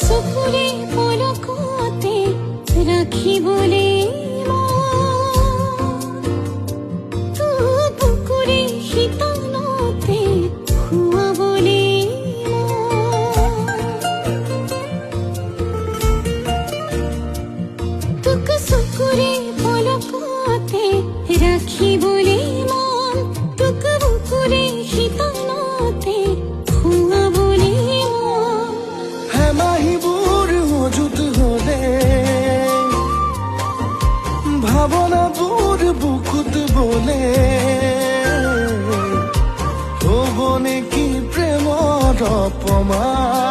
চকুৰে পলকতে ৰাখিবলে বুকুৰে শীতলতে শুৱাবলে তোক চকুৰে পলকতে ৰাখিবলে মন তোক বুকুৰে শীতলতে শুৱাবলে মন হেমাহিবোৰ মজুত হলে ভাৱনাবোৰ বুকুত বলে হ'ব নেকি প্ৰেমৰ অপমান